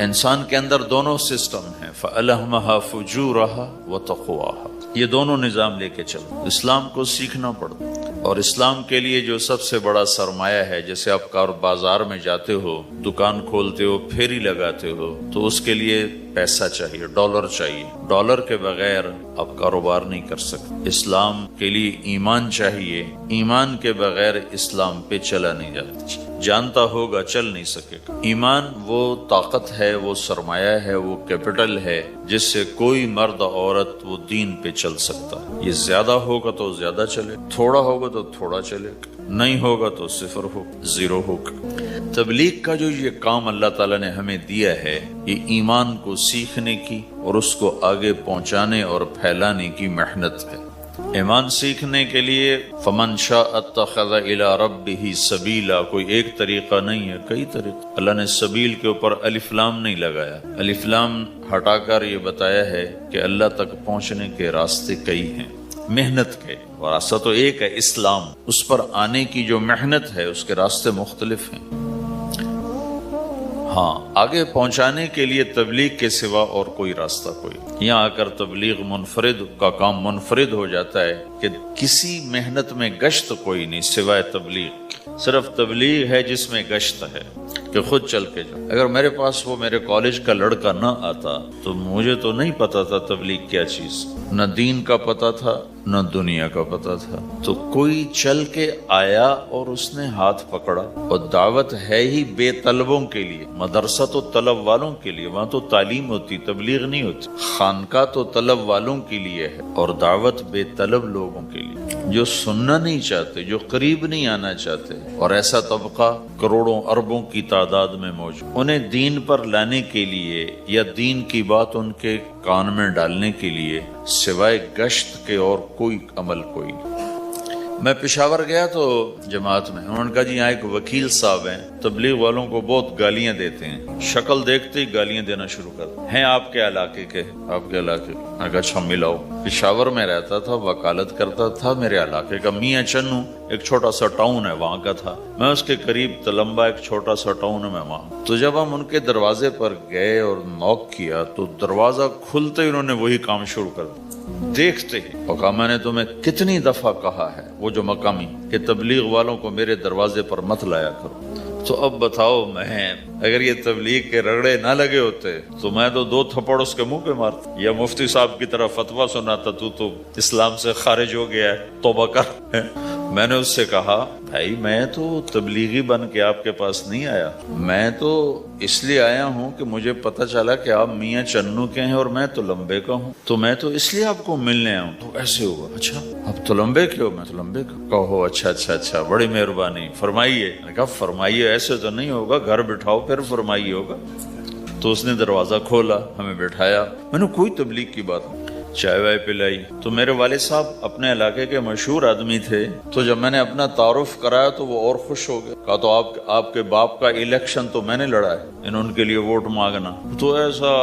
انسان کے اندر دونوں سسٹم ہیں، فَأَلْهَمَهَا فُجُورَهَا وَتَقْوَاهَا، یہ دونوں نظام لے کے چلو۔ اسلام کو سیکھنا پڑتا، اور اسلام کے لیے جو سب سے بڑا سرمایہ ہے، جیسے آپ بازار میں جاتے ہو، دکان کھولتے ہو، پھیری لگاتے ہو، تو اس کے لیے پیسہ چاہیے، ڈالر چاہیے۔ ڈالر کے بغیر آپ کاروبار نہیں کر سکتے۔ اسلام کے لیے ایمان چاہیے، ایمان کے بغیر اسلام پہ چلا نہیں جاتا، جانتا ہوگا چل نہیں سکے گا۔ ایمان وہ طاقت ہے، وہ سرمایہ ہے، وہ کیپٹل ہے جس سے کوئی مرد عورت وہ دین پہ چل سکتا ہے۔ یہ زیادہ ہوگا تو زیادہ چلے، تھوڑا ہوگا تو تھوڑا چلے گا، نہیں ہوگا تو صفر ہو، زیرو ہوگا۔ تبلیغ کا جو یہ کام اللہ تعالیٰ نے ہمیں دیا ہے، یہ ایمان کو سیکھنے کی اور اس کو آگے پہنچانے اور پھیلانے کی محنت ہے۔ ایمان سیکھنے کے لیے فمن شاء اتخذ الی ربہ سبیلا، کوئی ایک طریقہ نہیں ہے، کئی طریقے۔ اللہ نے سبیل کے اوپر الف لام نہیں لگایا، الف لام ہٹا کر یہ بتایا ہے کہ اللہ تک پہنچنے کے راستے کئی ہیں، محنت کے، اور راستہ تو ایک ہے اسلام، اس پر آنے کی جو محنت ہے اس کے راستے مختلف ہیں۔ ہاں، آگے پہنچانے کے لیے تبلیغ کے سوا اور کوئی راستہ کوئی، یہاں آ کر تبلیغ منفرد کا کام منفرد ہو جاتا ہے کہ کسی محنت میں گشت کوئی نہیں سوائے تبلیغ، صرف تبلیغ ہے جس میں گشت ہے کہ خود چل کے جاؤ۔ اگر میرے پاس وہ میرے کالج کا لڑکا نہ آتا تو مجھے تو نہیں پتا تھا تبلیغ کیا چیز، نہ دین کا پتا تھا نہ دنیا کا پتا تھا، تو کوئی چل کے آیا اور اس نے ہاتھ پکڑا۔ اور دعوت ہے ہی بے طلبوں کے لیے، مدرسہ تو طلب والوں کے لیے، وہاں تو تعلیم ہوتی، تبلیغ نہیں ہوتی۔ خانقاہ تو طلب والوں کے لیے ہے، اور دعوت بے طلب لوگوں کے لیے، جو سننا نہیں چاہتے، جو قریب نہیں آنا چاہتے، اور ایسا طبقہ کروڑوں اربوں کی تعداد میں موجود، انہیں دین پر لانے کے لیے یا دین کی بات ان کے کان میں ڈالنے کے لیے سوائے گشت کے اور کوئی عمل کوئی نہیں۔ میں پشاور گیا تو جماعت میں انہوں نے کہا جی یہاں ایک وکیل صاحب ہیں، تبلیغ والوں کو بہت گالیاں دیتے ہیں، شکل دیکھتے ہی گالیاں دینا شروع کر ہیں، آپ کے علاقے کے، آپ کے علاقے کے۔ میں کہا اچھا ملاؤ۔ پشاور میں رہتا تھا، وکالت کرتا تھا، میرے علاقے کا میاں چنو ایک چھوٹا سا ٹاؤن ہے وہاں کا تھا، میں اس کے قریب تلمبا ایک چھوٹا سا ٹاؤن ہے میں وہاں۔ تو جب ہم ان کے دروازے پر گئے اور نوک کیا تو دروازہ کھلتے ہی انہوں نے وہی کام شروع کر دیا، دیکھتے ہی۔ اور کہا میں نے تمہیں کتنی دفعہ کہا ہے، وہ جو مقامی، کہ تبلیغ والوں کو میرے دروازے پر مت لایا کرو۔ تو اب بتاؤ، میں اگر یہ تبلیغ کے رگڑے نہ لگے ہوتے تو میں تو 2 تھپڑ اس کے منہ پہ مارتا، یا مفتی صاحب کی طرف فتویٰ سناتا، تو اسلام سے خارج ہو گیا ہے، توبہ کر۔ میں نے اس سے کہا بھائی میں تو تبلیغی بن کے آپ کے پاس نہیں آیا، میں تو اس لیے آیا ہوں کہ مجھے پتہ چلا کہ آپ میاں چنو کے ہیں اور میں تلمبے کا ہوں، تو میں تو اس لیے آپ کو ملنے آیا ہوں۔ تو ایسے ہوگا، اچھا آپ تلمبے کے ہو؟ میں تلمبے کا۔ کہو اچھا، بڑی مہربانی، فرمائیے۔ میں نے کہا فرمائیے ایسے تو نہیں ہوگا، گھر بٹھاؤ پھر فرمائیے ہوگا۔ تو اس نے دروازہ کھولا، ہمیں بٹھایا، میں نے کوئی تبلیغ کی بات نہیں، چائے وائے پلائی۔ تو میرے والد صاحب اپنے علاقے کے مشہور آدمی تھے، تو جب میں نے اپنا تعارف کرایا تو وہ اور خوش ہو گئے، کہا تو آپ کے باپ کا الیکشن تو میں نے لڑا ہے، انہوں کے لیے ووٹ مانگنا۔ تو ایسا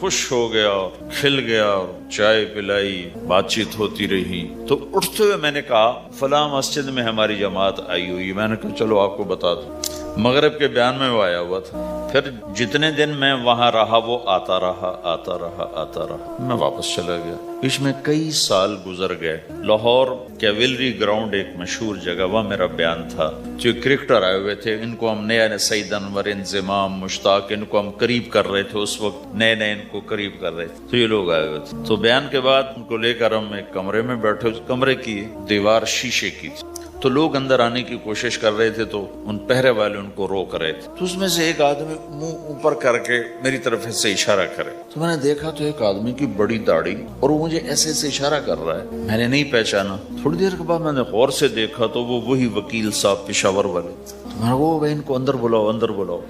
خوش ہو گیا، کھل گیا، چائے پلائی، بات چیت ہوتی رہی۔ تو اٹھتے ہوئے میں نے کہا فلاں مسجد میں ہماری جماعت آئی ہوئی، میں نے کہا چلو آپ کو بتا دوں۔ مغرب کے بیان میں وہ آیا ہوا تھا۔ پھر جتنے دن میں وہاں رہا وہ آتا رہا، میں واپس چلا گیا۔ اس میں کئی سال گزر گئے۔ لاہور کیولری گراؤنڈ ایک مشہور جگہ، وہاں میرا بیان تھا۔ جو کرکٹر آئے ہوئے تھے، ان کو ہم نیا سعید انور، انضمام، مشتاق، ان کو ہم قریب کر رہے تھے، اس وقت نئے ان کو قریب کر رہے تھے، تو یہ لوگ آئے ہوئے تھے۔ تو بیان کے بعد ان کو لے کر ہم ایک کمرے میں بیٹھے، اس کمرے کی دیوار شیشے کی تھی، تو لوگ اندر آنے کی کوشش کر رہے تھے، تو ان پہرے والے ان کو روک رہے تھے۔ تو اس میں سے ایک آدمی منہ اوپر کر کے میری طرف سے اشارہ کرے، تو میں نے دیکھا تو ایک آدمی کی بڑی داڑھی، اور وہ مجھے ایسے اشارہ کر رہا ہے، میں نے نہیں پہچانا۔ تھوڑی دیر کے بعد میں نے غور سے دیکھا تو وہ وہی وکیل صاحب پشاور والے۔ تو میں نے وہ بھائی ان کو اندر بلاؤ۔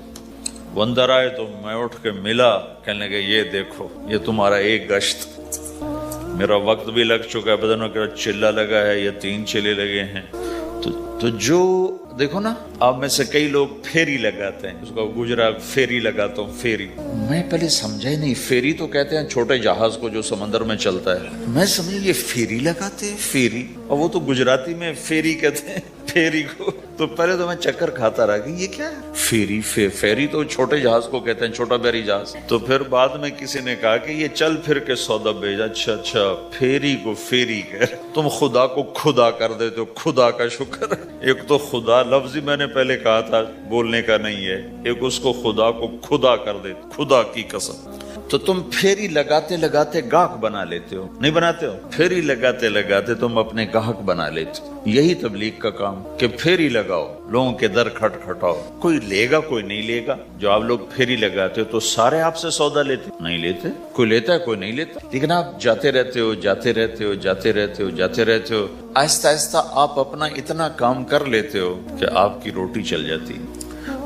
وہ اندر آئے تو میں اٹھ کے ملا، کہنے لگے یہ دیکھو یہ تمہارا ایک گشت، میرا وقت بھی لگ چکا ہے، بدنوں کا چلہ لگا ہے، یہ 3 چلے لگے ہیں۔ تو جو دیکھو نا، آپ میں سے کئی لوگ پھیری لگاتے ہیں، اس کو گجرا فیری لگاتا ہوں، فیری۔ میں پہلے سمجھا ہی نہیں، فیری تو کہتے ہیں چھوٹے جہاز کو جو سمندر میں چلتا ہے، میں سمجھا یہ فیری لگاتے ہیں، فیری، اور وہ تو گجراتی میں فیری کہتے ہیں، فیری کو۔ تو پہلے تو میں چکر کھاتا رہا کہ یہ کیا ہے فیری فیری تو چھوٹے جہاز کو کہتے ہیں، چھوٹا بحری جہاز. تو پھر بعد میں کسی نے کہا کہ یہ چل پھر کے سودا بھیجا. اچھا پھیری کو فیری کہہ، تم خدا کو خدا کر دیتے ہو. خدا کا شکر. ایک تو خدا لفظ ہی میں نے پہلے کہا تھا بولنے کا نہیں ہے، ایک اس کو خدا کو خدا کر دیتے، خدا کی قسم. تو تم پھیری لگاتے لگاتے گاہک بنا لیتے ہو، نہیں بناتے ہو؟ پھیری لگاتے لگاتے تم اپنے گاہک بنا لیتے ہو. یہی تبلیغ کا کام کہ پھیری لگاؤ، لوگوں کے در کھٹکھٹاؤ. کوئی لے گا کوئی نہیں لے گا. جو آپ لوگ پھیری لگاتے ہو تو سارے آپ سے سودا لیتے نہیں لیتے، کوئی لیتا ہے کوئی نہیں لیتا. لیکن آپ جاتے رہتے ہو جاتے رہتے ہو جاتے رہتے ہو جاتے رہتے ہو. آہستہ آہستہ آپ اپنا اتنا کام کر لیتے ہو کہ آپ کی روٹی چل جاتی.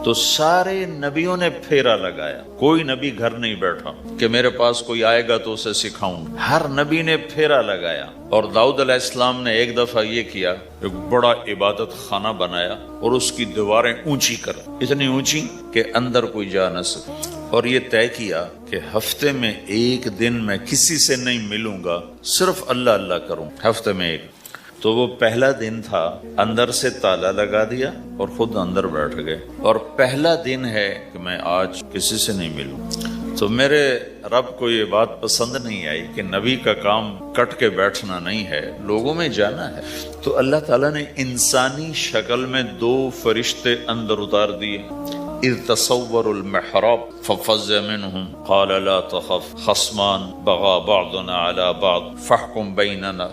تو سارے نبیوں نے پھیرا لگایا. کوئی نبی گھر نہیں بیٹھا کہ میرے پاس کوئی آئے گا تو اسے سکھاؤں. ہر نبی نے پھیرا لگایا. اور داؤد علیہ السلام نے ایک دفعہ یہ کیا، ایک بڑا عبادت خانہ بنایا اور اس کی دیواریں اونچی کر، اتنی اونچی کہ اندر کوئی جا نہ سکے. اور یہ طے کیا کہ ہفتے میں ایک دن میں کسی سے نہیں ملوں گا، صرف اللہ اللہ کروں ہفتے میں ایک. تو وہ پہلا دن تھا، اندر سے تالا لگا دیا اور خود اندر بیٹھ گئے. اور پہلا دن ہے کہ میں آج کسی سے نہیں ملوں. تو میرے رب کو یہ بات پسند نہیں آئی کہ نبی کا کام کٹ کے بیٹھنا نہیں ہے، لوگوں میں جانا ہے. تو اللہ تعالیٰ نے انسانی شکل میں 2 فرشتے اندر اتار دیے. اذ تصور المحراب ففزع منهم قال لا تخف خصمان بغى بعضنا على بعض فاحكم بيننا.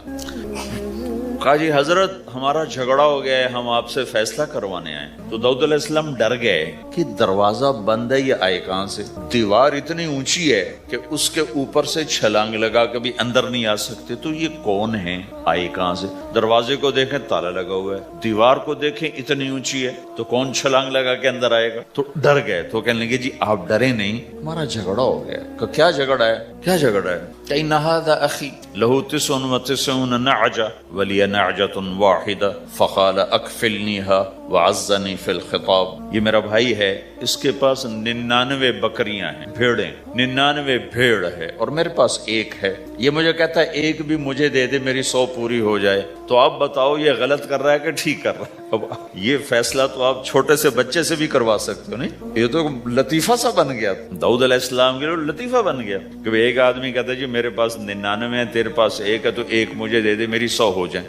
کہا جی حضرت ہمارا جھگڑا ہو گیا ہے، ہم آپ سے فیصلہ کروانے آئے. تو داؤد علیہ السلام ڈر گئے کہ دروازہ بند ہے، یہ آئے کہاں سے؟ دیوار اتنی اونچی ہے کہ اس کے اوپر سے چھلانگ لگا کے بھی اندر نہیں آ سکتے. تو یہ کون ہے، آئے کہاں سے؟ دروازے کو دیکھیں تالا لگا ہوا ہے، دیوار کو دیکھیں اتنی اونچی ہے، تو کون چھلانگ لگا کے اندر آئے گا؟ تو ڈر گئے. تو کہنے لگے جی آپ ڈرے نہیں، ہمارا جھگڑا ہو گیا. کہ کیا جھگڑا ہے؟ کیا جھگڑا ہے؟ کہ ان هذا اخی له 99 نعجة ولی نعجة واحدة فقال اکفلنیها وعزنی فی الخطاب. یہ میرا بھائی ہے، اس کے پاس 99 بکریاں ہیں، بھیڑیں 99 بھیڑ ہے، اور میرے پاس ایک ہے. یہ مجھے کہتا ہے ایک بھی مجھے دے دے میری 100 پوری ہو جائے. تو آپ بتاؤ یہ غلط کر رہا ہے کہ ٹھیک کر رہا ہے؟ اب یہ فیصلہ تو آپ چھوٹے سے بچے سے بھی کروا سکتے ہو. نہیں، یہ تو لطیفہ سا بن گیا. داؤد علیہ السلام کے لیے لطیفہ بن گیا کہ ایک آدمی کہتا ہے جی میرے پاس 99 ہے، تیرے پاس ایک ہے، تو ایک مجھے دے دے میری 100 ہو جائیں.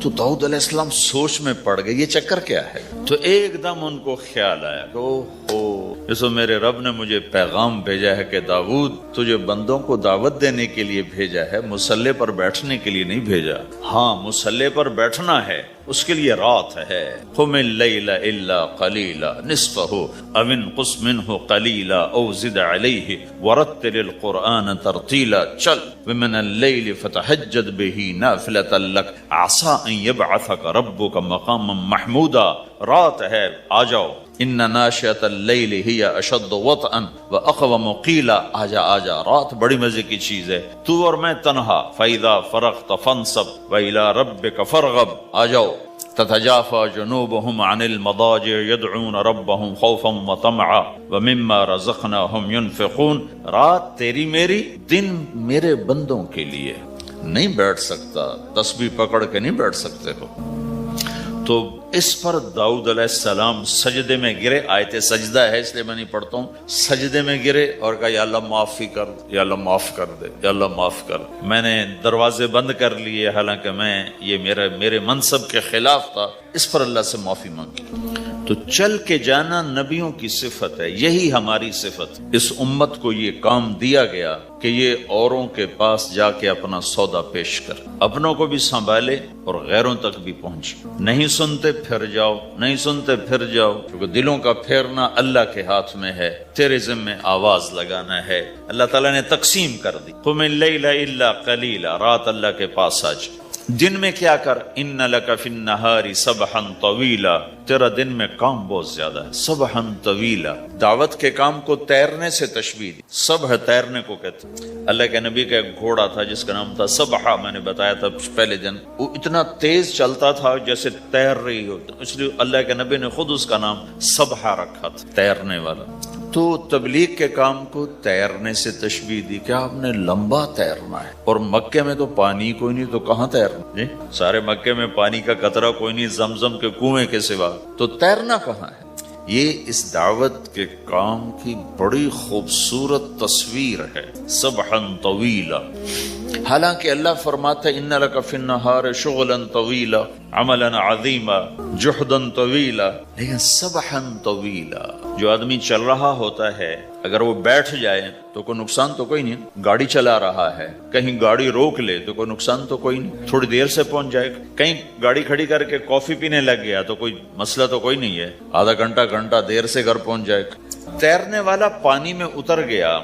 تو داؤد علیہ السلام سوچ میں پڑ گئے یہ چکر کیا ہے. تو ایک دم ان کو خیال آیا کہ جیسے میرے رب نے مجھے پیغام بھیجا ہے کہ داؤد تجھے بندوں کو دعوت دینے کے لیے بھیجا ہے، مسلح پر بیٹھنے کے لیے نہیں بھیجا. ہاں مسلح پر بیٹھنا ہے، اس کے لیے رات ہے. قم اللیل الا قلیلا نصفہ او انقص منہ قلیلا او زد علیہ ورتل القرآن ترتیلا. چل ومن اللیل فتہجد بہ نافلۃ لک عسیٰ ان یبعثک ربک مقاما محمودا. رات ہے، آ جاؤ. ان ناشئۃ اللیل ہی اشد وطئا واقوم قیلا. آجا آجا، رات بڑی مزے کی چیز ہے، تو اور میں تنہا. فاذا فرغت فانصب والى ربک فارغب. آ جاؤ. تتجافى جنوبهم عن المضاجع يدعون ربهم خوفا وطمعا ومما رزقناهم ينفقون. رات تیری میری، دن میرے بندوں کے لیے. نہیں بیٹھ سکتا، تسبیح پکڑ کے نہیں بیٹھ سکتے ہو. تو اس پر داؤد علیہ السلام سجدے میں گرے. آیت سجدہ ہے اس لیے میں نہیں پڑھتا ہوں. سجدے میں گرے اور کہا یا اللہ معافی کر، یا اللہ معاف کر دے، یا اللہ معاف کر. میں نے دروازے بند کر لیے، حالانکہ میں یہ میرے منصب کے خلاف تھا. اس پر اللہ سے معافی مانگی. تو چل کے جانا نبیوں کی صفت ہے، یہی ہماری صفت. اس امت کو یہ کام دیا گیا کہ یہ اوروں کے پاس جا کے اپنا سودا پیش کر، اپنوں کو بھی سنبھالے اور غیروں تک بھی پہنچے. نہیں سنتے پھر جاؤ، نہیں سنتے پھر جاؤ، کیونکہ دلوں کا پھیرنا اللہ کے ہاتھ میں ہے. تیرے ذمہ آواز لگانا ہے. اللہ تعالیٰ نے تقسیم کر دی. قم اللیل الا قلیلا، رات اللہ کے پاس آ جا. دن میں کیا کر؟ ان لک فی النہار سبحا طویلا، تیرا دن میں کام بہت زیادہ ہے. سبحا طویلا، دعوت کے کام کو تیرنے سے تشبیہ دی. سبح تیرنے کو کہتے. اللہ کے نبی کا ایک گھوڑا تھا جس کا نام تھا سبحا، میں نے بتایا تھا پہلے دن. وہ اتنا تیز چلتا تھا جیسے تیر رہی ہو، اس لیے اللہ کے نبی نے خود اس کا نام سبحا رکھا تھا، تیرنے والا. تو تبلیغ کے کام کو تیرنے سے تشبیہ دی کہ آپ نے لمبا تیرنا ہے، اور مکے میں تو پانی کوئی نہیں، تو کہاں تیرنا جی؟ سارے مکے میں پانی کا قطرہ کوئی نہیں زمزم کے کنویں کے سوا، تو تیرنا کہاں ہے؟ یہ اس دعوت کے کام کی بڑی خوبصورت تصویر ہے، سبحا طویلا۔ حالانکہ اللہ فرماتا ہے ان لک فی النہار شغلا طویلا عملا عظیما جہدا طویلا، لیکن سبحا طویلا، جو آدمی چل رہا ہوتا ہے اگر وہ بیٹھ جائے تو کوئی نقصان تو کوئی نہیں، گاڑی چلا رہا ہے کہیں گاڑی روک لے تو کوئی نقصان تو کوئی نہیں، تھوڑی دیر سے پہنچ جائے گا، کہیں گاڑی کھڑی کر کے کافی پینے لگ گیا تو کوئی مسئلہ تو کوئی نہیں ہے، آدھا گھنٹہ دیر سے گھر پہنچ جائے گا۔ تیرنے والا پانی میں اتر گیا،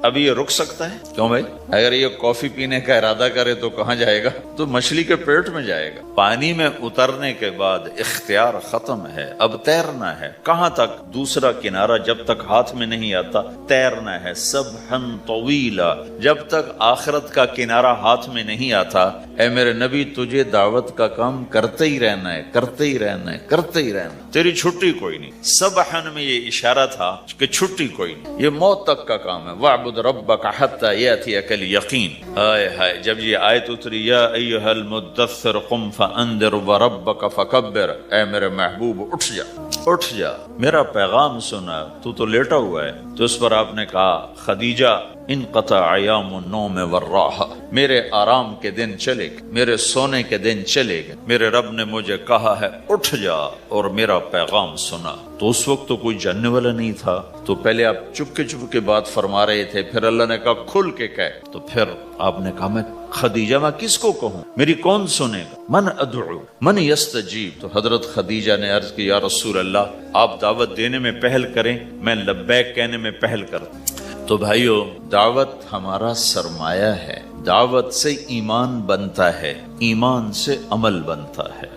اب یہ رک سکتا ہے؟ کیوں بھائی؟ اگر یہ کافی پینے کا ارادہ کرے تو کہاں جائے گا؟ تو مچھلی کے پیٹ میں جائے گا۔ پانی میں اترنے کے بعد اختیار ختم ہے، اب تیرنا ہے۔ کہاں تک؟ دوسرا کنارہ جب تک ہاتھ میں نہیں آتا تیرنا ہے، سبحا طویلا، جب تک آخرت کا کنارہ ہاتھ میں نہیں آتا۔ اے میرے نبی تجھے دعوت کا کام کرتے ہی رہنا ہے، کرتے ہی رہنا ہے، کرتے ہی رہنا ہے، تیری چھٹی کوئی نہیں۔ سبحا میں یہ اشارہ تھا کہ چھٹی کوئی نہیں، یہ موت تک کا کام ہے۔ وَاعْبُدْ رَبَّكَ حَتَّى يَأْتِيَكَ الْيَقِينُ۔ ہائے ہائے، جب یہ آیت اتری یا ایھا المدثر قم فانذر وربک فکبر، اے میرے محبوب اٹھ جا، اٹھ جا، میرا پیغام سنا، تو لیٹا ہوا ہے۔ تو اس پر آپ نے کہا خدیجہ انقطع ایام النوم والراحہ، میرے آرام کے دن چلے گئے، میرے سونے کے دن چلے گئے، میرے رب نے مجھے کہا ہے اٹھ جا اور میرا پیغام سنا۔ تو اس وقت تو کوئی جاننے والا نہیں تھا، تو پہلے آپ چپ کے بات فرما رہے تھے، پھر اللہ نے کہا کھل کے کہہ، تو پھر آپ نے کہا میں خدیجہ میں کس کو کہوں، میری کون سنے گا، من ادعو من یستجیب۔ تو حضرت خدیجہ نے عرض کی یا رسول اللہ آپ دعوت دینے میں پہل کریں، میں لبیک کہنے میں پہل کروں۔ تو بھائیو، دعوت ہمارا سرمایہ ہے، دعوت سے ایمان بنتا ہے، ایمان سے عمل بنتا ہے۔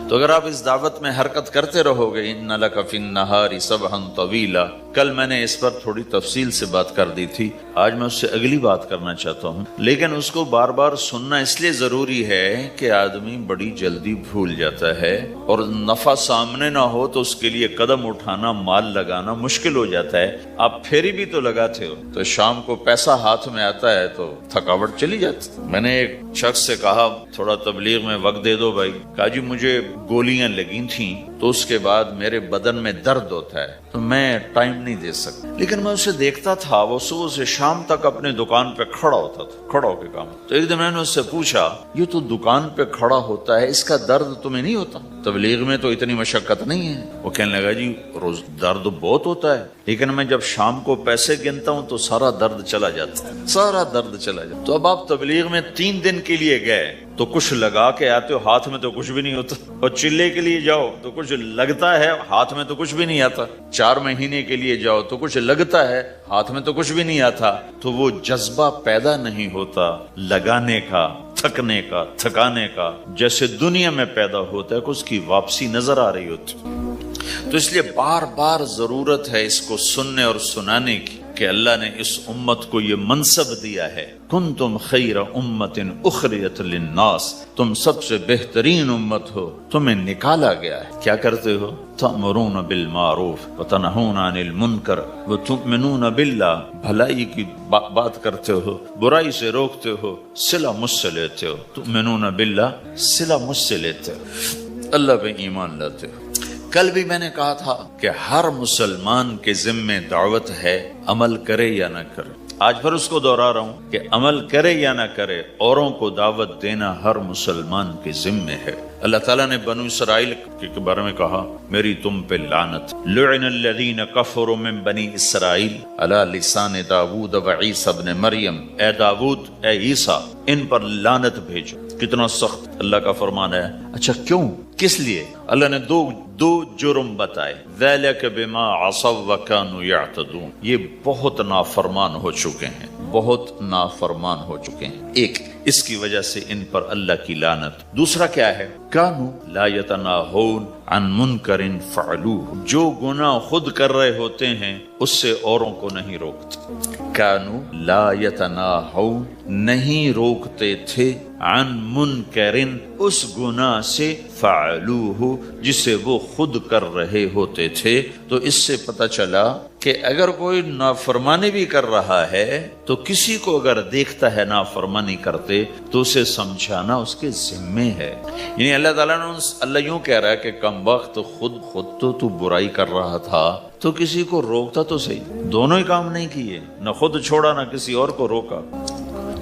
تو اگر آپ اس دعوت میں حرکت کرتے رہو گے، ان لک فی النہار سبحا طویلا، کل میں نے اس پر تھوڑی تفصیل سے بات کر دی تھی، آج میں اس سے اگلی بات کرنا چاہتا ہوں، لیکن اس کو بار بار سننا اس لیے ضروری ہے کہ آدمی بڑی جلدی بھول جاتا ہے، اور نفع سامنے نہ ہو تو اس کے لیے قدم اٹھانا، مال لگانا مشکل ہو جاتا ہے۔ آپ پھیری بھی تو لگاتے ہو، تو شام کو پیسہ ہاتھ میں آتا ہے تو تھکاوٹ چلی جاتی۔ میں نے ایک شخص سے کہا تھوڑا تبلیغ میں وقت دے دو بھائی، کہا جی مجھے گولیاں لگی تھیں تو اس کے بعد میرے بدن میں درد ہوتا ہے تو میں ٹائم نہیں دے سکتا، لیکن میں اسے دیکھتا تھا وہ صبح سے شام تک اپنے دکان پہ کھڑا ہوتا تھا، کھڑا ہو کے کام۔ تو ایک دن میں نے اس سے پوچھا یہ تو دکان پہ کھڑا ہوتا ہے، اس کا درد تمہیں نہیں ہوتا؟ تبلیغ میں تو اتنی مشقت نہیں ہے۔ وہ کہنے لگا جی روز درد بہت ہوتا ہے، لیکن میں جب شام کو پیسے گنتا ہوں تو سارا درد چلا جاتا ہے، سارا درد چلا جاتا ہے۔ تو اب آپ تبلیغ میں 3 دن کے لیے گئے تو کچھ لگا کے آتے ہو، ہاتھ میں تو کچھ بھی نہیں ہوتا، اور چلے کے لیے جاؤ تو کچھ لگتا ہے، ہاتھ میں تو کچھ بھی نہیں آتا، 4 مہینے کے لیے جاؤ تو کچھ لگتا ہے، ہاتھ میں تو کچھ بھی نہیں آتا۔ تو وہ جذبہ پیدا نہیں ہوتا لگانے کا، تھکنے کا، تھکانے کا، جیسے دنیا میں پیدا ہوتا ہے کہ اس کی واپسی نظر آ رہی ہوتی۔ تو اس لیے بار بار ضرورت ہے اس کو سننے اور سنانے کی کہ اللہ نے اس امت کو یہ منصب دیا ہے، کنتم خیر امت اخرجت للناس، تم سب سے بہترین امت ہو، تمہیں نکالا گیا ہے۔ کیا کرتے ہو؟ تأمرون بالمعروف وتنہون عن المنکر وتؤمنون باللہ، بھلائی کی بات کرتے ہو، برائی سے روکتے ہو، صلہ مجھ سے لیتے ہو، تؤمنون باللہ، صلہ مجھ سے لیتے ہو، اللہ پہ ایمان لاتے ہو۔ کل بھی میں نے کہا تھا کہ ہر مسلمان کے ذمے دعوت ہے، عمل کرے یا نہ کرے۔ آج پھر اس کو دوہرا رہا ہوں کہ عمل کرے یا نہ کرے، اوروں کو دعوت دینا ہر مسلمان کے ذمے ہے۔ اللہ تعالیٰ نے بنو اسرائیل کے بارے میں کہا میری تم پہ لعنت، لعن الذین کفروا من بنی اسرائیل علی لسان داود و عیسی ابن مریم، اے داود، اے عیسیٰ، ان پر لعنت بھیجو۔ کتنا سخت اللہ کا فرمان ہے۔ اچھا کیوں؟ کس لیے؟ اللہ نے دو جرم بتائے، ذَلِكَ بِمَا عَصَوْا وَكَانُوا يَعْتَدُونَ، یہ بہت نافرمان ہو چکے ہیں، بہت نافرمان ہو چکے ہیں۔ ایک اس کی وجہ سے ان پر اللہ کی لعنت۔ دوسرا کیا ہے؟ کانوا لا یتناہون عن منکر فعلوہ، جو گناہ خود کر رہے ہوتے ہیں اس سے اوروں کو نہیں روکتے۔ کانوا لا یتناہون، نہیں روکتے تھے، عن منکر، اس گناہ سے، فعلوہ، جسے وہ خود کر رہے ہوتے تھے۔ تو اس سے پتہ چلا کہ اگر کوئی نافرمانی بھی کر رہا ہے تو کسی کو اگر دیکھتا ہے نافرمانی کرتے تو اسے سمجھانا اس کے ذمے ہے. یعنی اللہ تعالیٰ نے اللہ یوں کہہ رہا ہے کہ کم وقت خود تو برائی کر رہا تھا تو کسی کو روکتا تو صحیح. دونوں ہی کام نہیں کیے، نہ خود چھوڑا نہ کسی اور کو روکا.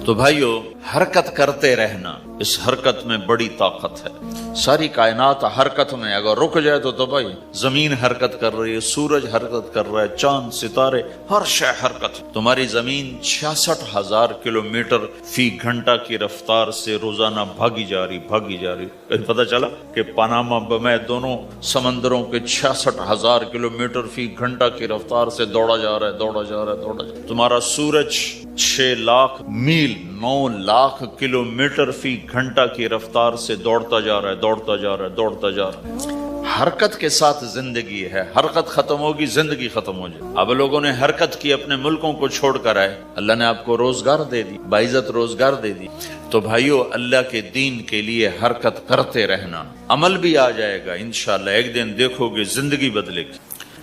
تو بھائیو، حرکت کرتے رہنا، اس حرکت میں بڑی طاقت ہے. ساری کائنات حرکت میں، اگر رک جائے تو بھائی زمین حرکت کر رہی ہے، سورج حرکت کر رہا ہے، چاند ستارے ہر شے حرکت. تمہاری زمین 66,000 کلومیٹر فی گھنٹہ کی رفتار سے روزانہ بھاگی جا رہی. کہیں پتہ چلا کہ پاناما میں دونوں سمندروں کے 66,000 کلومیٹر فی گھنٹہ کی رفتار سے دوڑا جا رہا ہے. تمہارا سورج 6 لاکھ میل 9 لاکھ کلومیٹر فی گھنٹہ کی رفتار سے دوڑتا جا رہا ہے. حرکت کے ساتھ زندگی ہے. حرکت ختم ہوگی، زندگی ختم ہو جائے. اب لوگوں نے حرکت کی، اپنے ملکوں کو چھوڑ کر آئے. اللہ نے آپ کو روزگار دے دی، باعزت روزگار دے دی. تو بھائیو، اللہ کے دین کے لیے حرکت کرتے رہنا. عمل بھی آ جائے گا انشاءاللہ. ایک دن دیکھو گے زندگی بدلے گی.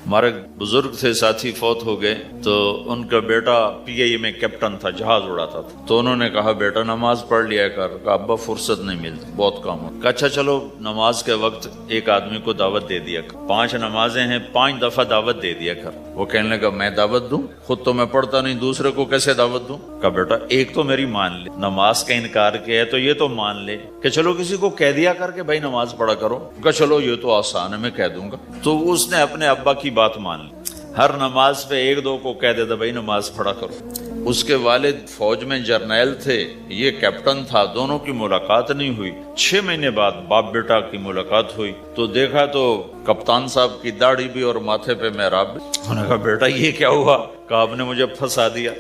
ہمارے بزرگ تھے، ساتھی فوت ہو گئے، تو ان کا بیٹا PIA میں کیپٹن تھا، جہاز اڑاتا تھا. تو انہوں نے کہا بیٹا نماز پڑھ لیا کر. کہا ابا فرصت نہیں ملتی، بہت کام ہوتا. کہا اچھا چلو نماز کے وقت ایک آدمی کو دعوت دے دیا کر. 5 نمازیں ہیں، 5 دفعہ دعوت دے دیا کر. وہ کہنے لگا میں دعوت دوں؟ خود تو میں پڑھتا نہیں، دوسرے کو کیسے دعوت دوں؟ کہا بیٹا ایک تو میری مان لے، نماز کا انکار کیا ہے تو یہ تو مان لے کہ چلو کسی کو کہہ دیا کر کے بھائی نماز پڑھا کرو. کہا چلو یہ تو آسان ہے، میں کہہ دوں گا. تو اس نے اپنے ابا کی بات مان لی. ہر نماز پہ 1-2 کو کہہ دیتا بھائی نماز پڑھا کرو. اس کے والد فوج میں جرنیل تھے، یہ کیپٹن تھا. دونوں کی ملاقات نہیں ہوئی. 6 مہینے بعد باپ بیٹا کی ملاقات ہوئی تو دیکھا تو کپتان صاحب کی داڑھی بھی اور ماتھے پہ محراب بھی. انہوں نے کہا بیٹا یہ کیا ہوا؟ کہا آپ نے مجھے پھنسا دیا.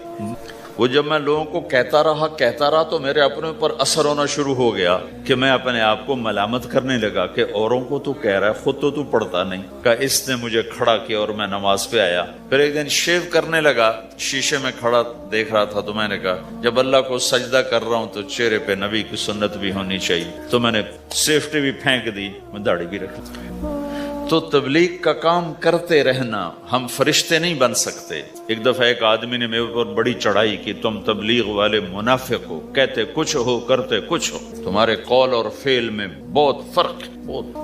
وہ جب میں لوگوں کو کہتا رہا تو میرے اپنے اوپر اثر ہونا شروع ہو گیا کہ میں اپنے آپ کو ملامت کرنے لگا کہ اوروں کو تو کہہ رہا ہے، خود تو پڑھتا نہیں. کہا اس نے مجھے کھڑا کیا اور میں نماز پہ آیا. پھر ایک دن شیو کرنے لگا، شیشے میں کھڑا دیکھ رہا تھا تو میں نے کہا جب اللہ کو سجدہ کر رہا ہوں تو چہرے پہ نبی کی سنت بھی ہونی چاہیے. تو میں نے سیفٹی بھی پھینک دی، میں داڑھی بھی رکھ دی. تو تبلیغ کا کام کرتے رہنا. ہم فرشتے نہیں بن سکتے. ایک دفعہ ایک آدمی نے میرے اوپر بڑی چڑھائی کی، تم تبلیغ والے منافق ہو، کہتے کچھ ہو کرتے کچھ ہو، تمہارے قول اور فعل میں بہت فرق ہے.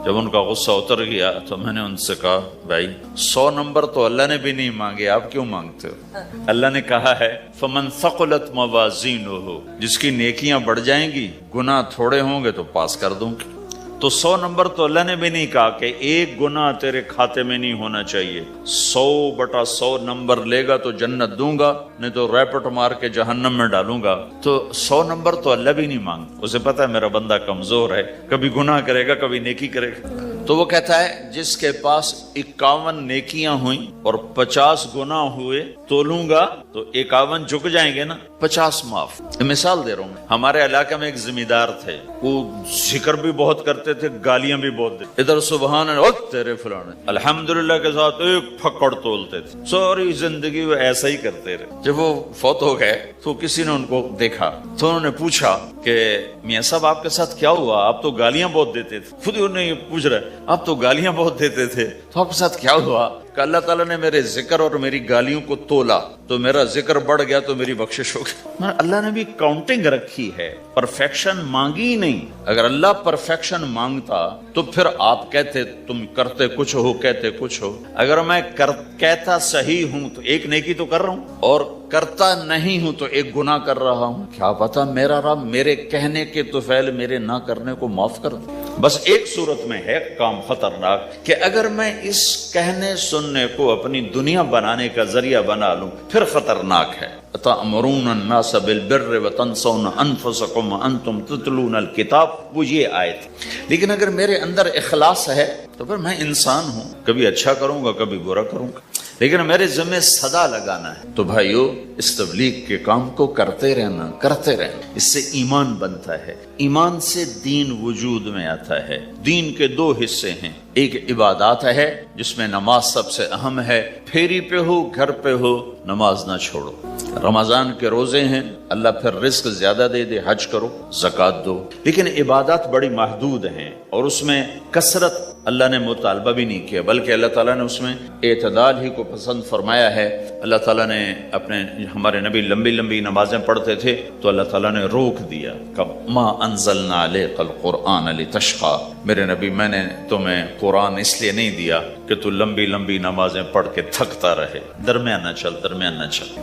جب ان کا غصہ اتر گیا تو میں نے ان سے کہا بھائی 100 نمبر تو اللہ نے بھی نہیں مانگے، آپ کیوں مانگتے ہو؟ اللہ نے کہا ہے فمن ثقلت موازینہ، جس کی نیکیاں بڑھ جائیں گی گناہ تھوڑے ہوں گے تو پاس کر دوں گی. تو 100 نمبر تو اللہ نے بھی نہیں کہا کہ ایک گناہ تیرے کھاتے میں نہیں ہونا چاہیے. 100/100 نمبر لے گا تو جنت دوں گا، نہیں تو ریپٹ مار کے جہنم میں ڈالوں گا. تو 100 نمبر تو اللہ بھی نہیں مانگتا. اسے پتا ہے میرا بندہ کمزور ہے، کبھی گناہ کرے گا کبھی نیکی کرے گا. تو وہ کہتا ہے جس کے پاس 51 نیکیاں ہوئیں اور 50 گناہ ہوئے تو لوں گا تو 51 جھک جائیں گے نا، 50 معاف. مثال دے رہا ہوں. ہمارے علاقے میں ایک زمیندار تھے، وہ ذکر بھی بہت کرتے تھے، گالیاں بھی بہت دیتے. ادھر سبحان اللہ تیرے فلانے الحمدللہ کے ساتھ ایک پھکڑ تولتے تھے. ساری زندگی وہ ایسا ہی کرتے رہے. جب وہ فوت ہو گئے تو کسی نے ان کو دیکھا تو انہوں نے پوچھا کہ میاں صاحب آپ کے ساتھ کیا ہوا؟ آپ تو گالیاں بہت دیتے تھے. خود انہوں نے پوچھ رہا ہے آپ تو گالیاں بہت دیتے تھے تو آپ کے ساتھ کیا ہوا؟ کہ اللہ تعالیٰ نے میرے ذکر اور میری گالیوں کو تولا تو میرا ذکر بڑھ گیا تو میری بخشش ہو گئی. اللہ نے بھی کاؤنٹنگ رکھی ہے، پرفیکشن مانگی نہیں. اگر اللہ پرفیکشن مانگتا تو پھر آپ کہتے تم کرتے کچھ ہو کہتے کچھ ہو. اگر میں کہتا صحیح ہوں تو ایک نیکی تو کر رہا ہوں اور کرتا نہیں ہوں تو ایک گناہ کر رہا ہوں. کیا پتا میرا رب میرے کہنے کے تو فعل میرے نہ کرنے کو معاف کر دے. بس ایک صورت میں ہے کام خطرناک کہ اگر میں اس کہنے سننے کو اپنی دنیا بنانے کا ذریعہ بنا لوں پھر خطرناک ہے. تأمرون الناس بالبر وتنسون انفسکم وانتم تتلون الکتاب، وہ یہ آیت. لیکن اگر میرے اندر اخلاص ہے تو پھر میں انسان ہوں، کبھی اچھا کروں گا کبھی برا کروں گا، لیکن میرے ذمہ صدا لگانا ہے. تو بھائیو اس تبلیغ کے کام کو کرتے رہنا. اس سے ایمان بنتا ہے، ایمان سے دین وجود میں آتا ہے. دین کے 2 حصے ہیں، ایک عبادات ہے جس میں نماز سب سے اہم ہے. پھیری پہ ہو گھر پہ ہو نماز نہ چھوڑو. رمضان کے روزے ہیں، اللہ پھر رزق زیادہ دے حج کرو زکوٰۃ دو. لیکن عبادات بڑی محدود ہیں اور اس میں کثرت اللہ نے مطالبہ بھی نہیں کیا، بلکہ اللہ تعالیٰ نے اس میں اعتدال ہی کو پسند فرمایا ہے۔ اللہ تعالیٰ نے ہمارے نبی لمبی لمبی نمازیں پڑھتے تھے تو اللہ تعالیٰ نے روک دیا، ما انزلنا علیک القرآن لتشقی، میرے نبی میں نے تمہیں قرآن اس لیے نہیں دیا کہ تو لمبی لمبی نمازیں پڑھ کے تھکتا رہے، درمیانہ چل درمیانہ چل۔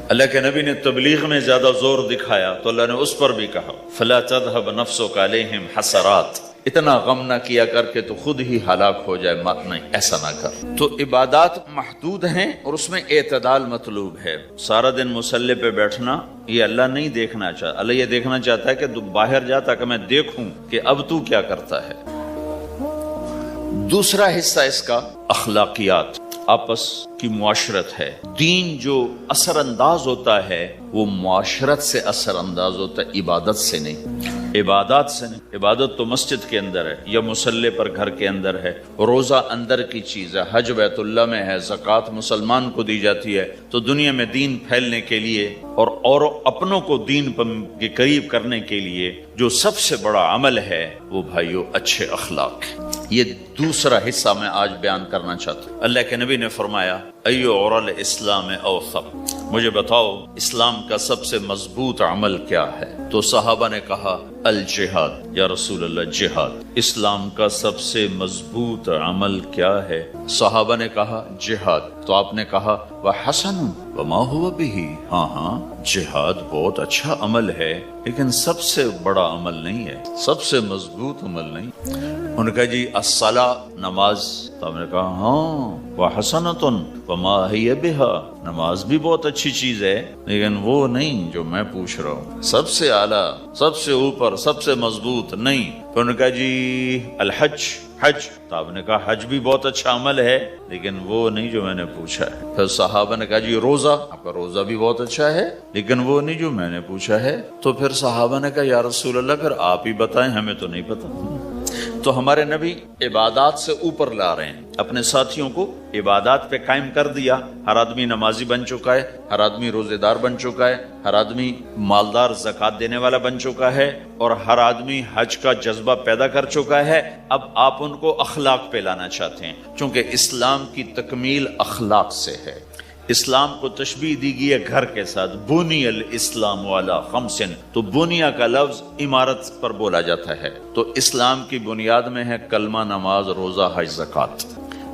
اللہ کے نبی نے تبلیغ میں زیادہ زور دکھایا تو اللہ نے اس پر بھی کہا فلا تذهب نفسك عليهم حسرات، اتنا غم نہ کیا کر کے تو خود ہی ہلاک ہو جائے، مات نہیں، ایسا نہ کر۔ تو عبادات محدود ہیں اور اس میں اعتدال مطلوب ہے۔ سارا دن مصلی پہ بیٹھنا یہ اللہ نہیں دیکھنا چاہتا، اللہ یہ دیکھنا چاہتا ہے کہ تو باہر جا تاکہ میں دیکھوں کہ اب تو کیا کرتا ہے۔ دوسرا حصہ اس کا اخلاقیات، آپس کی معاشرت ہے۔ دین جو اثر انداز ہوتا ہے وہ معاشرت سے اثر انداز ہوتا ہے، عبادت سے نہیں، عبادات سے نہیں۔ عبادت تو مسجد کے اندر ہے یا مصلی پر گھر کے اندر ہے، روزہ اندر کی چیز ہے، حج بیت اللہ میں ہے، زکوٰۃ مسلمان کو دی جاتی ہے۔ تو دنیا میں دین پھیلنے کے لیے اور اپنوں کو دین کے قریب کرنے کے لیے جو سب سے بڑا عمل ہے وہ بھائیو اچھے اخلاق ہے۔ یہ دوسرا حصہ میں آج بیان کرنا چاہتا ہوں۔ اللہ کے نبی نے فرمایا ایو عرل اسلام اوثق، مجھے بتاؤ اسلام کا سب سے مضبوط عمل کیا ہے؟ تو صحابہ نے کہا الجہاد، یا رسول اللہ جہاد۔ اسلام کا سب سے مضبوط عمل کیا ہے؟ صحابہ نے کہا جہاد۔ تو آپ نے کہا وحسن وما هو به، ہاں جہاد بہت اچھا عمل ہے لیکن سب سے بڑا عمل نہیں ہے، سب سے مضبوط عمل نہیں۔ انہوں نے کہا جی الصلاۃ، نماز۔ تو آپ نے کہا ہاں وحسنۃ وما هي بها، نماز بھی بہت اچھی چیز ہے لیکن وہ نہیں جو میں پوچھ رہا ہوں، سب سے اعلیٰ، سب سے اوپر، سب سے مضبوط نہیں۔ تو انہوں نے کہا جی الحج، حج۔ تو آپ نے کہا حج بھی بہت اچھا عمل ہے لیکن وہ نہیں جو میں نے پوچھا ہے۔ پھر صحابہ نے کہا جی روزہ، آپ کا روزہ بھی بہت اچھا ہے لیکن وہ نہیں جو میں نے پوچھا ہے۔ تو پھر صحابہ نے کہا یا رسول اللہ پھر آپ ہی بتائیں، ہمیں تو نہیں پتا۔ تو ہمارے نبی عبادات سے اوپر لا رہے ہیں، اپنے ساتھیوں کو عبادات پہ قائم کر دیا۔ ہر آدمی نمازی بن چکا ہے، ہر آدمی روزے دار بن چکا ہے، ہر آدمی مالدار زکوٰۃ دینے والا بن چکا ہے، اور ہر آدمی حج کا جذبہ پیدا کر چکا ہے۔ اب آپ ان کو اخلاق پہ لانا چاہتے ہیں، چونکہ اسلام کی تکمیل اخلاق سے ہے۔ اسلام کو تشبیہ دی گئی ہے گھر کے ساتھ، بنی الاسلام علی خمس، تو بنیا کا لفظ عمارت پر بولا جاتا ہے۔ تو اسلام کی بنیاد میں ہے کلمہ، نماز، روزہ، حج، زکوٰۃ۔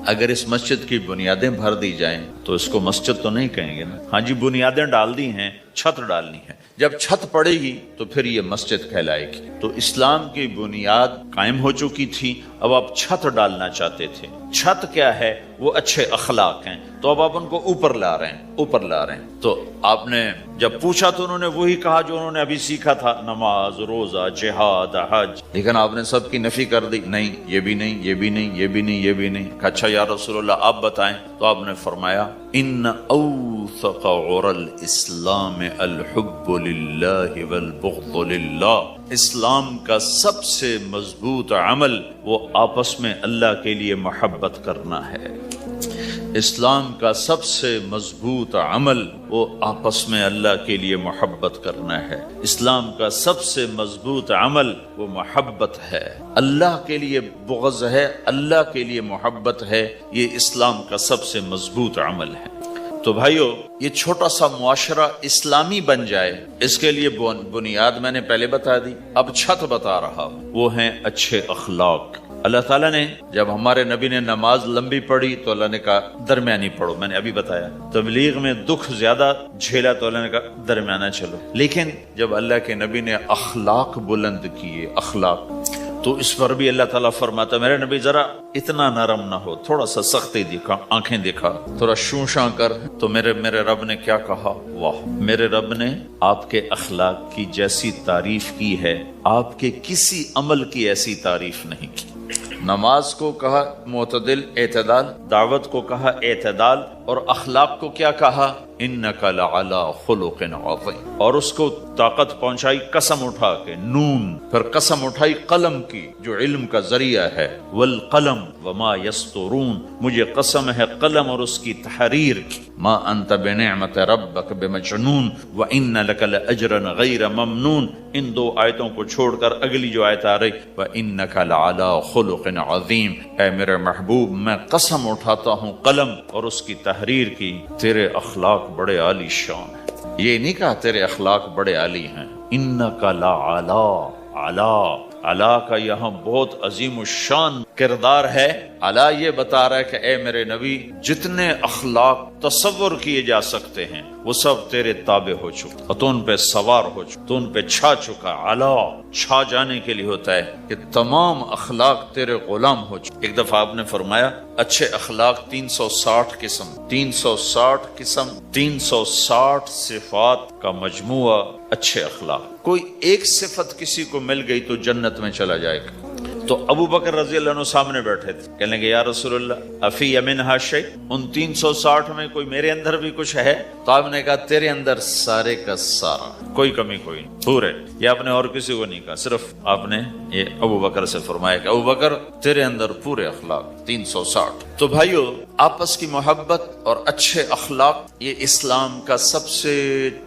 اگر اس مسجد کی بنیادیں بھر دی جائیں تو اس کو مسجد تو نہیں کہیں گے نا، ہاں جی بنیادیں ڈال دی ہیں، چھت ڈالنی ہے، جب چھت پڑے گی تو پھر یہ مسجد کہلائے گی۔ تو اسلام کی بنیاد قائم ہو چکی تھی، اب آپ چھت ڈالنا چاہتے تھے۔ چھت کیا ہے؟ وہ اچھے اخلاق ہیں، تو اب آپ ان کو اوپر لا رہے ہیں، اوپر لا رہے ہیں۔ تو آپ نے جب پوچھا تو انہوں نے وہی کہا جو انہوں نے ابھی سیکھا تھا، نماز، روزہ، جہاد، حج، لیکن آپ نے سب کی نفی کر دی، نہیں یہ بھی نہیں، یہ بھی نہیں، یہ بھی نہیں، یہ بھی نہیں۔ اچھا یا رسول اللہ آپ بتائیں۔ تو آپ نے فرمایا ان اوثق عرى الاسلام الحب للہ والبغض للہ، اسلام کا سب سے مضبوط عمل وہ آپس میں اللہ کے لیے محبت کرنا ہے۔ اسلام کا سب سے مضبوط عمل وہ آپس میں اللہ کے لیے محبت کرنا ہے۔ اسلام کا سب سے مضبوط عمل وہ محبت ہے، اللہ کے لیے بغض ہے، اللہ کے لیے محبت ہے، یہ اسلام کا سب سے مضبوط عمل ہے۔ تو بھائیو یہ چھوٹا سا معاشرہ اسلامی بن جائے، اس کے لیے بنیاد میں نے پہلے بتا دی، اب چھت بتا رہا ہوں، وہ ہیں اچھے اخلاق۔ اللہ تعالیٰ نے جب ہمارے نبی نے نماز لمبی پڑھی تو اللہ نے کہا درمیانی پڑھو، میں نے ابھی بتایا۔ تبلیغ میں دکھ زیادہ جھیلا تو اللہ نے کہا درمیانہ چلو۔ لیکن جب اللہ کے نبی نے اخلاق بلند کیے، اخلاق، تو اس پر بھی اللہ تعالیٰ فرماتا میرے نبی ذرا اتنا نرم نہ ہو، تھوڑا سا سختی دکھا، آنکھیں دکھا، تھوڑا شوشاں کر۔ تو میرے رب نے کیا کہا؟ واہ، میرے رب نے آپ کے اخلاق کی جیسی تعریف کی ہے آپ کے کسی عمل کی ایسی تعریف نہیں کی۔ نماز کو کہا معتدل، اعتدال، دعوت کو کہا اعتدال، اور اخلاق کو کیا کہا؟ انک لعلی خلق عظیم، اور اس کو طاقت پہنچائی قسم اٹھا کے نون، پھر قسم اٹھائی قلم کی جو علم کا ذریعہ ہے، والقلم وما یسطرون، مجھے قسم ہے قلم اور اس کی تحریر کی، ما انت بنعمت ربک بمجنون وان لک لاجرا غیر ممنون۔ ان دو آیتوں کو چھوڑ کر اگلی جو آیت آ رہی وانک لعلی خلق عظیم، اے میرے محبوب میں قسم اٹھاتا ہوں قلم اور اس کی تحریر کی، تیرے اخلاق بڑے عالی شان ہیں۔ یہ نہیں کہا تیرے اخلاق بڑے عالی ہیں، انک لعلی، علا، علا کا یہاں بہت عظیم الشان کردار ہے۔ علا یہ بتا رہا ہے کہ اے میرے نبی جتنے اخلاق تصور کیے جا سکتے ہیں وہ سب تیرے تابع ہو چکے، اور تو ان پہ سوار ہو چکا، تو ان پہ چھا چکا۔ علا چھا جانے کے لیے ہوتا ہے کہ تمام اخلاق تیرے غلام ہو چکے۔ ایک دفعہ آپ نے فرمایا اچھے اخلاق 360 قسم، 360 قسم، 360 صفات کا مجموعہ اچھے اخلاق۔ کوئی ایک صفت کسی کو مل گئی تو جنت میں چلا جائے گا۔ تو ابو بکر رضی اللہ عنہ سامنے بیٹھے تھے، کہنے لگے یا رسول اللہ افی منہا شیء، ان 360 میں کوئی میرے اندر بھی کچھ ہے؟ تو آپ نے کہا تیرے اندر سارے کا سارا، کوئی کمی کوئی نہیں، پورے۔ یہ آپ نے اور کسی کو نہیں کہا، صرف آپ نے یہ ابو بکر سے فرمایا کہ ابو بکر تیرے اندر پورے اخلاق 360۔ تو بھائیو آپس کی محبت اور اچھے اخلاق یہ اسلام کا سب سے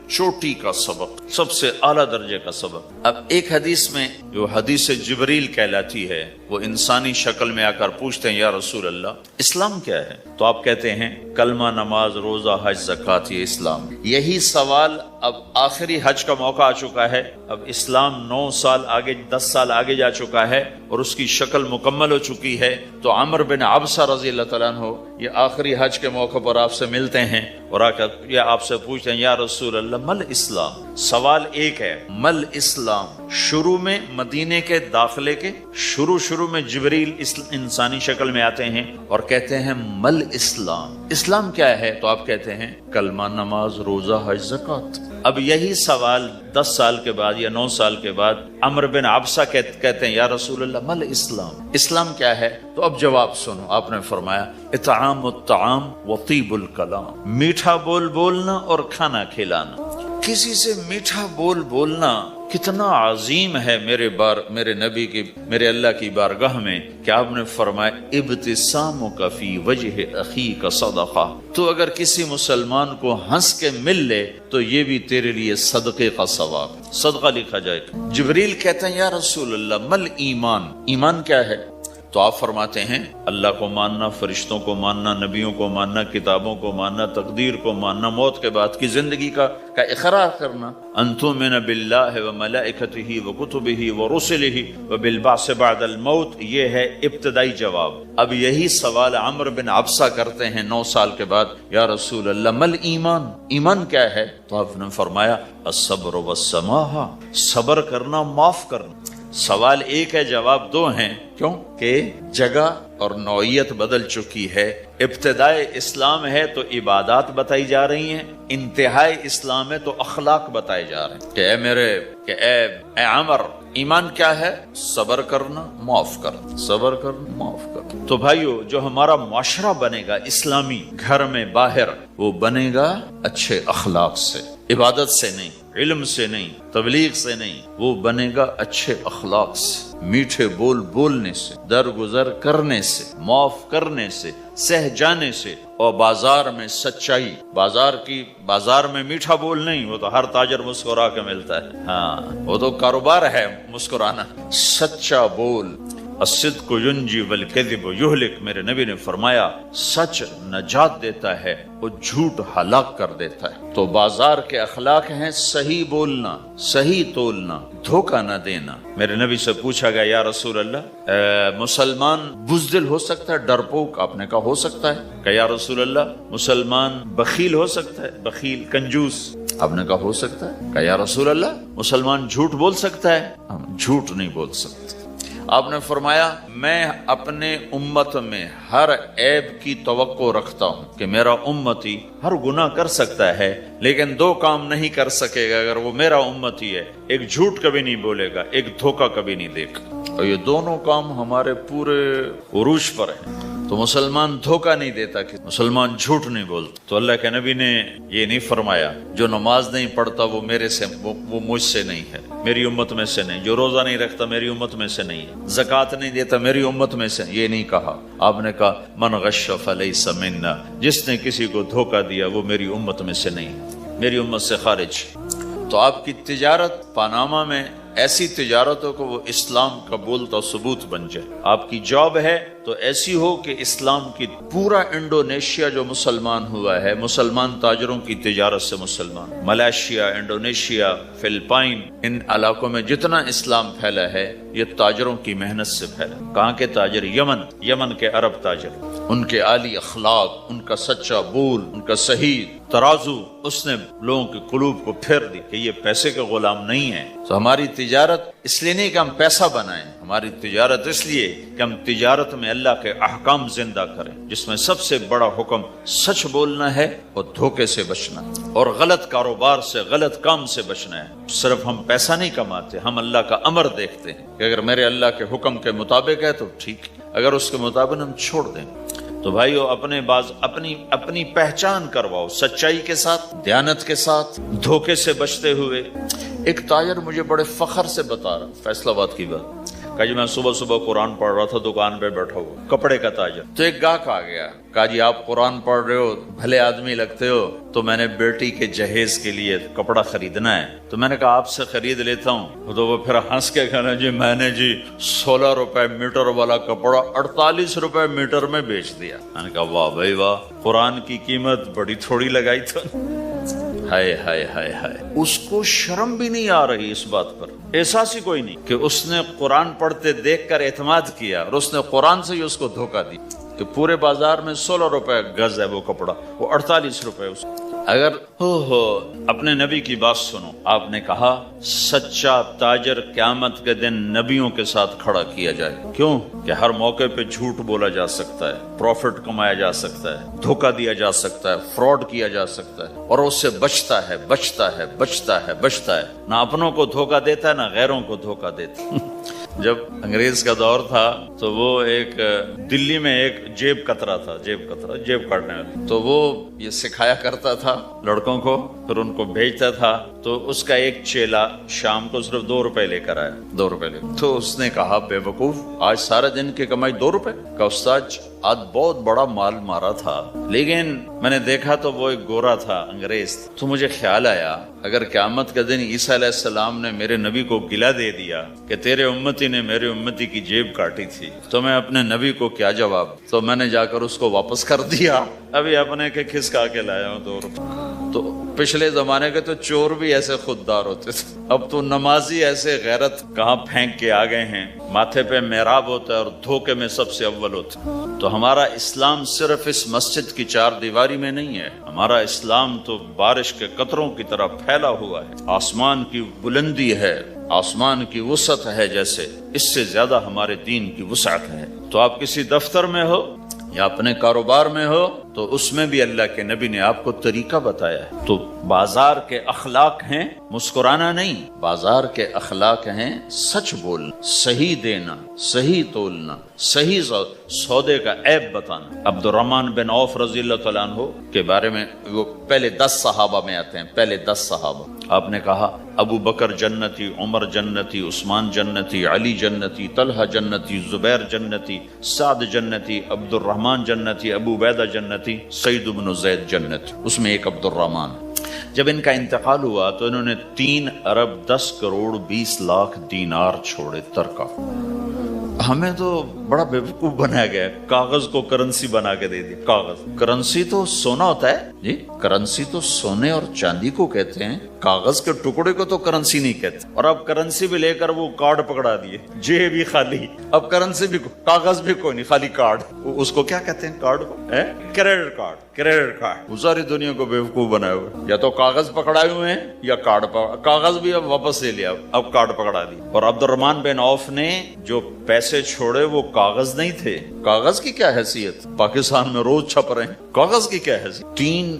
چوٹی کا سبق، سب سے اعلیٰ درجے کا سبق۔ اب ایک حدیث میں جو حدیث جبریل کہلاتی ہے، وہ انسانی شکل میں آ کر پوچھتے ہیں یا رسول اللہ اسلام کیا ہے؟ تو آپ کہتے ہیں کلمہ، نماز، روزہ، حج، زکوٰۃ، یہ اسلام۔ یہی سوال اب آخری حج کا موقع آ چکا ہے، اب اسلام 9 سال آگے، 10 سال آگے جا چکا ہے اور اس کی شکل مکمل ہو چکی ہے۔ تو عمر بن عبسہ رضی اللہ تعالیٰ عنہ یہ آخری حج کے موقع پر آپ سے ملتے ہیں اور آ کر یہ آپ سے پوچھتے ہیں یا رسول اللہ مل اسلام؟ سوال ایک ہے، مل اسلام؟ شروع میں مدینے کے داخلے کے شروع میں جبریل انسانی شکل میں آتے ہیں اور کہتے ہیں مل اسلام، اسلام کیا ہے؟ تو آپ کہتے ہیں کلمہ، نماز، روزہ، حج، زکوٰۃ۔ اب یہی سوال 10 سال کے بعد یا 9 سال کے بعد عمر بن عبسہ کہتے ہیں یا رسول اللہ مل اسلام؟ اسلام کیا ہے؟ تو اب جواب سنو، آپ نے فرمایا اطعام الطعام وطیب الکلام، میٹھا بول بولنا اور کھانا کھلانا۔ کسی سے میٹھا بول بولنا کتنا عظیم ہے میرے نبی کی، میرے اللہ کی بارگاہ میں، کہ آپ نے فرمایا ابتسامک فی وجہ اخیک صدقہ، تو اگر کسی مسلمان کو ہنس کے مل لے تو یہ بھی تیرے لیے صدقے کا ثواب، صدقہ لکھا جائے گا۔ جبریل کہتے ہیں یا رسول اللہ مل ایمان؟ ایمان کیا ہے؟ تو آپ فرماتے ہیں اللہ کو ماننا، فرشتوں کو ماننا، نبیوں کو ماننا، کتابوں کو ماننا، تقدیر کو ماننا، موت کے بعد کی زندگی کا اقرار کرنا، ان تؤمن باللہ وملائکتہ وکتبہ ورسلہ وبالبعث بعد الموت۔ یہ ہے ابتدائی جواب۔ اب یہی سوال عمر بن عبسہ کرتے ہیں 9 سال کے بعد یا رسول اللہ مل ایمان؟ ایمان کیا ہے؟ تو آپ نے فرمایا الصبر والسماحہ، صبر کرنا، معاف کرنا۔ سوال ایک ہے، جواب 2 ہیں۔ کیوں کہ جگہ اور نوعیت بدل چکی ہے۔ ابتدائے اسلام ہے تو عبادات بتائی جا رہی ہیں، انتہائی اسلام ہے تو اخلاق بتائے جا رہے ہیں کہ اے عمر ایمان کیا ہے؟ صبر کرنا، معاف کرنا، صبر کرنا، معاف کرنا۔ تو بھائیو جو ہمارا معاشرہ بنے گا اسلامی، گھر میں باہر، وہ بنے گا اچھے اخلاق سے، عبادت سے نہیں، علم سے نہیں، تبلیغ سے نہیں، وہ بنے گا اچھے اخلاق سے، میٹھے بول بولنے سے، درگزر کرنے سے، معاف کرنے سے، سہ جانے سے، اور بازار میں سچائی، بازار میں میٹھا بول نہیں، وہ تو ہر تاجر مسکرا کے ملتا ہے، ہاں وہ تو کاروبار ہے مسکرانا۔ سچا بول، الصدق ینجی والکذب یہلک، میرے نبی نے فرمایا سچ نجات دیتا ہے اور جھوٹ ہلاک کر دیتا ہے۔ تو بازار کے اخلاق ہیں صحیح بولنا، صحیح تولنا، دھوکہ نہ دینا۔ میرے نبی سے پوچھا گیا یا رسول اللہ مسلمان بزدل ہو سکتا ہے، ڈرپوک؟ آپ نے کہا ہو سکتا ہے۔ کہ یا رسول اللہ مسلمان بخیل ہو سکتا ہے، بخیل کنجوس؟ آپ نے کہا ہو سکتا ہے۔ کہ یا رسول اللہ مسلمان جھوٹ بول سکتا ہے؟ ہم جھوٹ نہیں بول سکتے۔ آپ نے فرمایا میں اپنے امت میں ہر عیب کی توقع رکھتا ہوں کہ میرا امتی ہر گناہ کر سکتا ہے لیکن 2 کام نہیں کر سکے گا اگر وہ میرا امتی ہے، ایک جھوٹ کبھی نہیں بولے گا، ایک دھوکہ کبھی نہیں دے گا، اور یہ دونوں کام ہمارے پورے عروج پر ہیں۔ تو مسلمان دھوکہ نہیں دیتا کہ مسلمان جھوٹ نہیں بولتا. تو اللہ کے نبی نے یہ نہیں فرمایا جو نماز نہیں پڑھتا وہ میرے سے وہ مجھ سے نہیں ہے، میری امت میں سے نہیں. جو روزہ نہیں رکھتا میری امت میں سے نہیں ہے. زکوٰۃ نہیں دیتا میری امت میں سے. یہ نہیں کہا. آپ نے کہا من غش فلیس منا، جس نے کسی کو دھوکہ دیا وہ میری امت میں سے نہیں، میری امت سے خارج. تو آپ کی تجارت پاناما میں ایسی تجارت ہو کہ وہ اسلام کا بولتا ثبوت بن جائے. آپ کی جاب ہے تو ایسی ہو کہ اسلام کی پورا انڈونیشیا جو مسلمان ہوا ہے، مسلمان تاجروں کی تجارت سے مسلمان، ملائیشیا، انڈونیشیا، فلپائن، ان علاقوں میں جتنا اسلام پھیلا ہے یہ تاجروں کی محنت سے پھیلا. کہاں کے تاجر؟ یمن کے عرب تاجر. ان کے عالی اخلاق، ان کا سچا بول، ان کا صحیح ترازو، اس نے لوگوں کے قلوب کو پھیر دی کہ یہ پیسے کے غلام نہیں ہیں. تو ہماری تجارت اس لیے نہیں کہ ہم پیسہ بنائیں، ہماری تجارت اس لیے کہ ہم تجارت میں اللہ کے احکام زندہ کریں، جس میں سب سے بڑا حکم سچ بولنا ہے اور دھوکے سے بچنا اور غلط کاروبار سے، غلط کام سے بچنا ہے. صرف ہم پیسہ نہیں کماتے، ہم اللہ کا امر دیکھتے ہیں کہ اگر میرے اللہ کے حکم کے مطابق ہے تو ٹھیک، اگر اس کے مطابق ہم چھوڑ دیں. تو بھائیو اپنی پہچان کرواؤ سچائی کے ساتھ، دیانت کے ساتھ، دھوکے سے بچتے ہوئے. ایک تاجر مجھے بڑے فخر سے بتا رہا، فیصل آباد کی بات، کہ جی میں صبح قرآن پڑھ رہا تھا دکان پہ بیٹھا ہوا، کپڑے کا تاجر. تو ایک گاہک آ گیا، کہا جی آپ قرآن پڑھ رہے ہو، بھلے آدمی لگتے ہو، تو میں نے بیٹی کے جہیز کے لیے کپڑا خریدنا ہے. تو میں نے کہا آپ سے خرید لیتا ہوں. تو وہ پھر ہنس کے کہنا جی میں نے 16 روپے میٹر والا کپڑا 48 روپے میٹر میں بیچ دیا. میں نے کہا واہ بھائی واہ، قرآن کی قیمت بڑی تھوڑی لگائی تو. ہائے ہائے ہائے ہائے، اس کو شرم بھی نہیں آ رہی اس بات پر، احساس ہی کوئی نہیں کہ اس نے قرآن پڑھتے دیکھ کر اعتماد کیا اور اس نے قرآن سے ہی اس کو دھوکہ دی کہ پورے بازار میں 16 روپے گز ہے وہ کپڑا، وہ 48 روپے اس کو. اگر اپنے نبی کی بات سنو، آپ نے کہا سچا تاجر قیامت کے دن نبیوں کے ساتھ کھڑا کیا جائے. کیوں؟ کہ ہر موقع پہ جھوٹ بولا جا سکتا ہے، پروفٹ کمایا جا سکتا ہے، دھوکہ دیا جا سکتا ہے، فراڈ کیا جا سکتا ہے، اور اس سے بچتا ہے. نہ اپنوں کو دھوکہ دیتا ہے نہ غیروں کو دھوکہ دیتا ہے. جب انگریز کا دور تھا تو وہ ایک دلی میں ایک جیب کاٹنے والی، تو وہ یہ سکھایا کرتا تھا لڑکوں کو، پھر ان کو بھیجتا تھا. تو اس کا ایک چیلا شام کو صرف 2 روپے لے کر آیا، 2 روپے لے. تو اس نے کہا بے وقوف، آج سارے دن کی کمائی 2 روپے کا. استاد آج بہت بڑا مال مارا تھا، لیکن میں نے دیکھا تو وہ ایک گورا تھا، انگریز. تو مجھے خیال آیا اگر قیامت کے دن عیسیٰ علیہ السلام نے میرے نبی کو گلہ دے دیا کہ تیرے امتی نے میرے امتی کی جیب کاٹی تھی، تو میں اپنے نبی کو کیا جواب. تو میں نے جا کر اس کو واپس کر دیا. ابھی اپنے کے کھسکا کے لایا ہوں 2 روپے. تو پچھلے زمانے کے تو چور بھی ایسے خوددار ہوتے تھے، اب تو نمازی ایسے غیرت کہاں پھینک کے آ گئے ہیں. ماتھے پہ محراب ہوتا ہے اور دھوکے میں سب سے اول ہوتا ہے. تو ہمارا اسلام صرف اس مسجد کی 4 دیواری میں نہیں ہے، ہمارا اسلام تو بارش کے قطروں کی طرح پھیلا ہوا ہے. آسمان کی بلندی ہے، آسمان کی وسعت ہے، جیسے اس سے زیادہ ہمارے دین کی وسعت ہے. تو آپ کسی دفتر میں ہو یا اپنے کاروبار میں ہو تو اس میں بھی اللہ کے نبی نے آپ کو طریقہ بتایا ہے. تو بازار کے اخلاق ہیں مسکرانا نہیں، بازار کے اخلاق ہیں سچ بولنا، صحیح دینا، صحیح تولنا، صحیح سودے کا عیب بتانا. عبد الرحمن بن عوف رضی اللہ تعالیٰ عنہ کے بارے میں وہ پہلے 10 صحابہ میں آتے ہیں، پہلے 10 صحابہ. آپ نے کہا ابو بکر جنتی، عمر جنتی، عثمان جنتی، علی جنتی، طلحہ جنتی، زبیر جنتی، سعد جنتی، عبد الرحمن جنتی، ابو عبیدہ جنتی، سعید بن زید جنتی. اس میں ایک عبد الرحمن. جب ان کا انتقال ہوا تو انہوں نے 3 ارب 10 کروڑ 20 لاکھ دینار چھوڑے ترکہ. ہمیں تو بڑا بیوقوف بنایا گیا، کاغذ کو کرنسی بنا کے دے دی. کاغذ کرنسی تو سونا ہوتا ہے جی، کرنسی تو سونے اور چاندی کو کہتے ہیں، کاغذ کے ٹکڑے کو تو کرنسی نہیں کہتے. اور اب کرنسی بھی لے کر وہ کارڈ پکڑا دیے، جیب بھی خالی، اب کرنسی بھی کاغذ بھی کوئی نہیں، خالی کارڈ. اس کو کیا کہتے ہیں کارڈ کو؟ Credit card. کریڈٹ کارڈ وہ ساری دنیا کو بیوقوف بنائے ہوئے، یا تو کاغذ پکڑائے ہوئے ہیں یا کارڈ. کاغذ بھی اب واپس لے لیا، اب کارڈ پکڑا دی. اور عبد الرحمن بن عوف نے جو پیسے چھوڑے وہ کاغذ نہیں تھے. کاغذ کی کیا حیثیت؟ پاکستان میں روز چھپ رہے ہیں، کاغذ کی کیا حیثیت؟ 3 3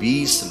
20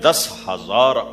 10,000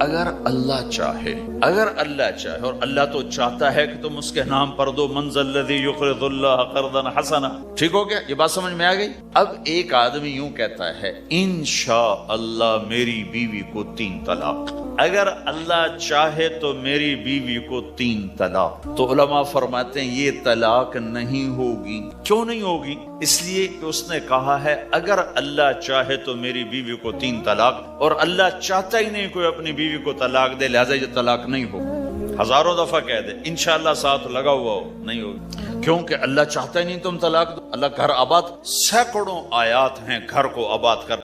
اگر اللہ چاہے اور اللہ تو چاہتا ہے کہ تم اس کے نام پر دو من ذا الذی یقرض اللہ قرضا حسنا. ٹھیک ہو گیا؟ یہ بات سمجھ میں آ گئی؟ اب ایک آدمی یوں کہتا ہے انشاءاللہ میری بیوی کو 3 طلاق، اگر اللہ چاہے تو میری بیوی کو 3 طلاق. تو علماء فرماتے ہیں یہ طلاق نہیں ہوگی. کیوں نہیں ہوگی؟ اس لیے کہ اس نے کہا ہے اگر اللہ چاہے تو میری بیوی کو 3 طلاق، اور اللہ چاہتا ہی نہیں کوئی اپنی بیوی کو طلاق دے، لہذا یہ طلاق نہیں ہوگی. ہزاروں دفعہ کہہ دے انشاءاللہ ساتھ لگا ہوا ہو، نہیں ہوگی. کیونکہ اللہ چاہتا ہی نہیں تم طلاق دو. اللہ گھر آباد، سینکڑوں آیات ہیں گھر کو آباد کر